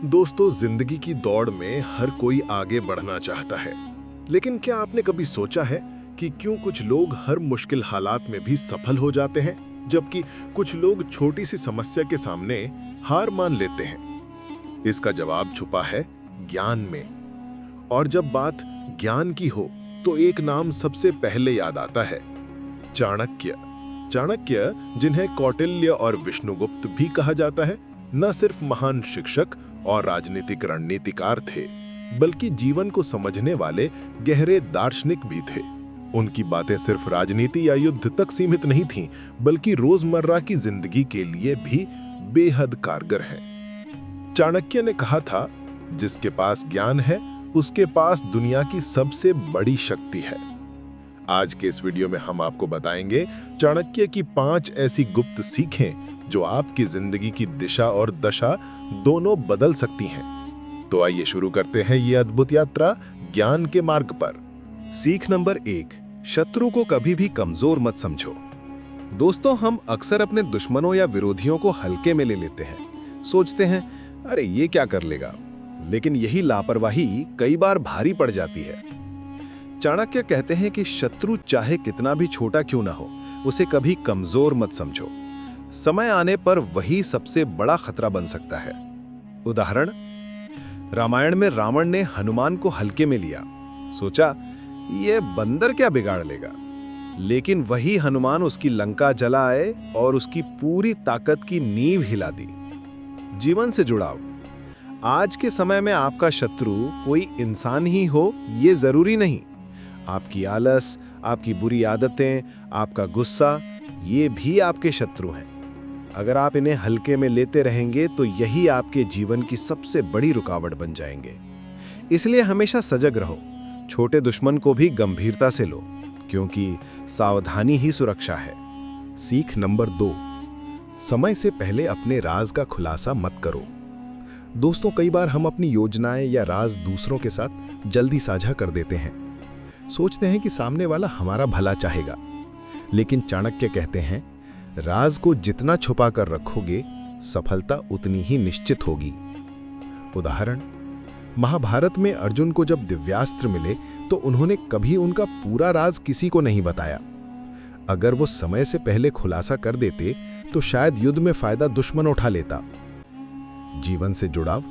दोस्तों, जिंदगी की दौड़ में हर कोई आगे बढ़ना चाहता है। लेकिन क्या आपने कभी सोचा है कि क्यों कुछ लोग हर मुश्किल हालात में भी सफल हो जाते हैं, जबकि कुछ लोग छोटी सी समस्या के सामने हार मान लेते हैं? इसका जवाब छुपा है ज्ञान में। और जब बात ज्ञान की हो तो एक नाम सबसे पहले याद आता है, चाणक्य। चाणक्य, जिन्हें कौटिल्य और विष्णुगुप्त भी कहा जाता है, न सिर्फ महान शिक्षक और राजनीतिक रणनीतिकार थे, बल्कि जीवन को समझने वाले गहरे दार्शनिक भी थे। उनकी बातें सिर्फ राजनीति या युद्ध तक सीमित नहीं थीं, बल्कि रोजमर्रा की जिंदगी के लिए भी बेहद कारगर हैं। चाणक्य ने कहा था, जिसके पास ज्ञान है उसके पास दुनिया की सबसे बड़ी शक्ति है। आज के इस वीडियो में हम आपको बताएंगे चाणक्य की 5 ऐसी गुप्त सीखें जो आपकी जिंदगी की दिशा और दशा दोनों बदल सकती हैं। तो आइए शुरू करते हैं ये अद्भुत यात्रा ज्ञान के मार्ग पर। सीख नंबर 1, शत्रु को कभी भी कमजोर मत समझो। दोस्तों, हम अक्सर अपने दुश्मनों या विरोधियों को हल्के में ले लेते हैं। सोचते हैं, अरे ये क्या कर लेगा, लेकिन यही लापरवाही कई बार भारी पड़ जाती है। चाणक्य कहते हैं कि शत्रु चाहे कितना भी छोटा क्यों ना हो, उसे कभी कमजोर मत समझो। समय आने पर वही सबसे बड़ा खतरा बन सकता है। उदाहरण, रामायण में रावण ने हनुमान को हल्के में लिया। सोचा, ये बंदर क्या बिगाड़ लेगा, लेकिन वही हनुमान उसकी लंका जलाए और उसकी पूरी ताकत की नींव हिला दी। जीवन से जुड़ाव। आज के समय में आपका शत्रु कोई इंसान ही हो ये जरूरी नहीं। आपकी आलस, आपकी बुरी आदतें, आपका गुस्सा, ये भी आपके शत्रु हैं। अगर आप इन्हें हल्के में लेते रहेंगे तो यही आपके जीवन की सबसे बड़ी रुकावट बन जाएंगे। इसलिए हमेशा सजग रहो। छोटे दुश्मन को भी गंभीरता से लो, क्योंकि सावधानी ही सुरक्षा है। सीख नंबर 2, समय से पहले अपने राज का खुलासा मत करो। दोस्तों, कई बार हम अपनी योजनाएं या राज दूसरों के साथ जल्दी साझा कर देते हैं। सोचते हैं कि सामने वाला हमारा भला चाहेगा, लेकिन चाणक्य कहते हैं, राज को जितना छुपा कर रखोगे, सफलता उतनी ही निश्चित होगी। उदाहरण, महाभारत में अर्जुन को जब दिव्यास्त्र मिले तो उन्होंने कभी उनका पूरा राज किसी को नहीं बताया। अगर वो समय से पहले खुलासा कर देते तो शायद युद्ध में फायदा दुश्मन उठा लेता। जीवन से जुड़ाव।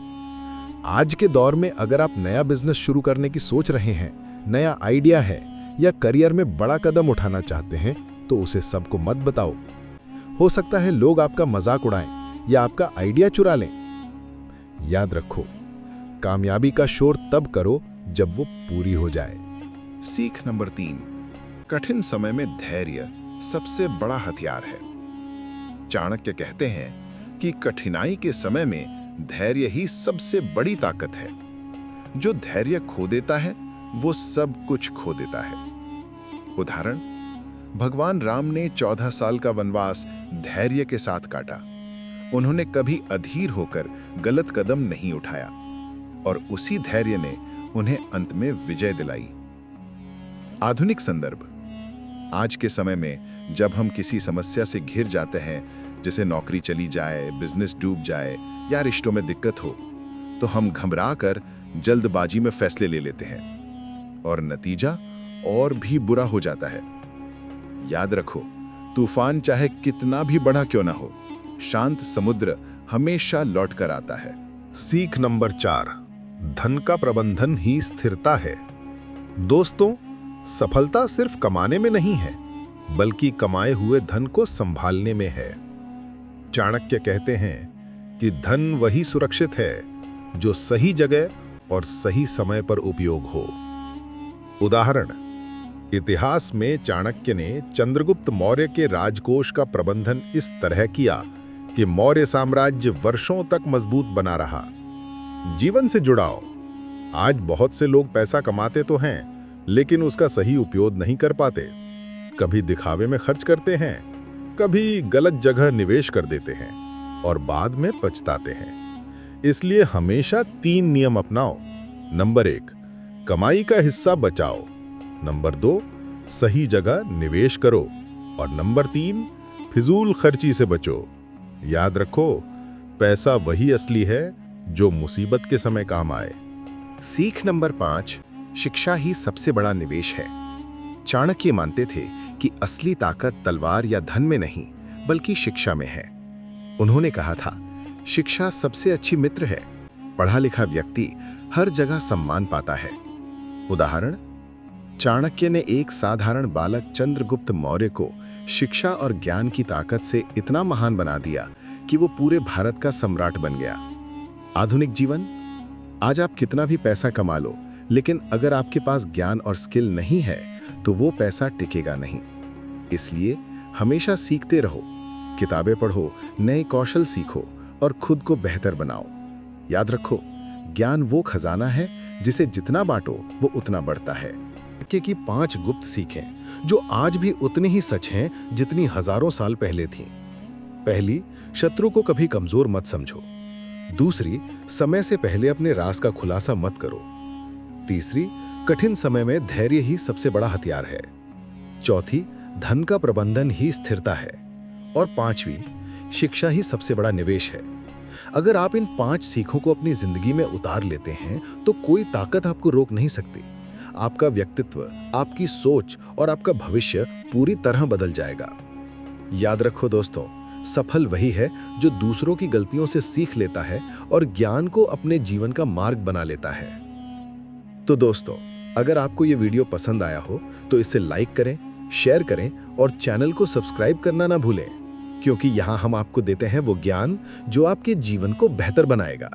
आज के दौर में अगर आप नया बिजनेस शुरू करने की सोच रहे हैं, नया आइडिया है या करियर में बड़ा कदम उठाना चाहते हैं, तो उसे सबको मत बताओ। हो सकता है लोग आपका मजाक उड़ाएं या आपका आइडिया चुरा लें। याद रखो, कामयाबी का शोर तब करो जब वो पूरी हो जाए। सीख नंबर 3, कठिन समय में धैर्य सबसे बड़ा हथियार है। चाणक्य कहते हैं कि कठिनाई के समय में धैर्य ही सबसे बड़ी ताकत है। जो धैर्य खो देता है वो सब कुछ खो देता है। उदाहरण, भगवान राम ने 14 साल का वनवास धैर्य के साथ काटा। उन्होंने कभी अधीर होकर गलत कदम नहीं उठाया और उसी धैर्य ने उन्हें अंत में विजय दिलाई। आधुनिक संदर्भ। आज के समय में जब हम किसी समस्या से घिर जाते हैं, जैसे नौकरी चली जाए, बिजनेस डूब जाए या रिश्तों में दिक्कत हो, तो हम घबरा कर जल्दबाजी में फैसले ले लेते हैं और नतीजा और भी बुरा हो जाता है। याद रखो, तूफान चाहे कितना भी बड़ा क्यों ना हो, शांत समुद्र हमेशा लौट कर आता है। सीख नंबर 4, धन का प्रबंधन ही स्थिरता है। दोस्तों, सफलता सिर्फ कमाने में नहीं है, बल्कि कमाए हुए धन को संभालने में है। चाणक्य कहते हैं कि धन वही सुरक्षित है जो सही जगह और सही समय पर उपयोग हो। उदाहरण, इतिहास में चाणक्य ने चंद्रगुप्त मौर्य के राजकोष का प्रबंधन इस तरह किया कि मौर्य साम्राज्य वर्षों तक मजबूत बना रहा। जीवन से जुड़ाव। आज बहुत से लोग पैसा कमाते तो हैं, लेकिन उसका सही उपयोग नहीं कर पाते। कभी दिखावे में खर्च करते हैं, कभी गलत जगह निवेश कर देते हैं और बाद में पछताते हैं। इसलिए हमेशा 3 नियम अपनाओ। नंबर 1, कमाई का हिस्सा बचाओ। नंबर 2, सही जगह निवेश करो। और नंबर 3, फिजूल खर्ची से बचो। याद रखो, पैसा वही असली है जो मुसीबत के समय काम आए। सीख नंबर 5, शिक्षा ही सबसे बड़ा निवेश है। चाणक्य मानते थे कि असली ताकत तलवार या धन में नहीं, बल्कि शिक्षा में है। उन्होंने कहा था, शिक्षा सबसे अच्छी मित्र है। पढ़ा लिखा व्यक्ति हर जगह सम्मान पाता है। उदाहरण, चाणक्य ने एक साधारण बालक चंद्रगुप्त मौर्य को शिक्षा और ज्ञान की ताकत से इतना महान बना दिया कि वो पूरे भारत का सम्राट बन गया। आधुनिक जीवन, आज आप कितना भी पैसा कमा लो, लेकिन अगर आपके पास ज्ञान और स्किल नहीं है तो वो पैसा टिकेगा नहीं। इसलिए हमेशा सीखते रहो, किताबें पढ़ो, नए कौशल सीखो और खुद को बेहतर बनाओ। याद रखो, ज्ञान वो खजाना है जिसे जितना बांटो वो उतना बढ़ता है। की 5 गुप्त सीखें जो आज भी उतनी ही सच हैं जितनी हजारों साल पहले थीं। पहली, शत्रु को कभी कमजोर मत समझो। दूसरी, समय से पहले अपने राज का खुलासा मत करो। तीसरी, कठिन समय में धैर्य ही सबसे बड़ा हथियार है। चौथी, धन का प्रबंधन ही स्थिरता है। और पांचवी, शिक्षा ही सबसे बड़ा निवेश है। अगर आप इन 5 सीखों को अपनी जिंदगी में उतार लेते हैं तो कोई ताकत आपको रोक नहीं सकती। आपका व्यक्तित्व, आपकी सोच और आपका भविष्य पूरी तरह बदल जाएगा। याद रखो दोस्तों, सफल वही है जो दूसरों की गलतियों से सीख लेता है और ज्ञान को अपने जीवन का मार्ग बना लेता है। तो दोस्तों, अगर आपको ये वीडियो पसंद आया हो तो इसे लाइक करें, शेयर करें और चैनल को सब्सक्राइब करना ना भूलें, क्योंकि यहाँ हम आपको देते हैं वो ज्ञान जो आपके जीवन को बेहतर बनाएगा।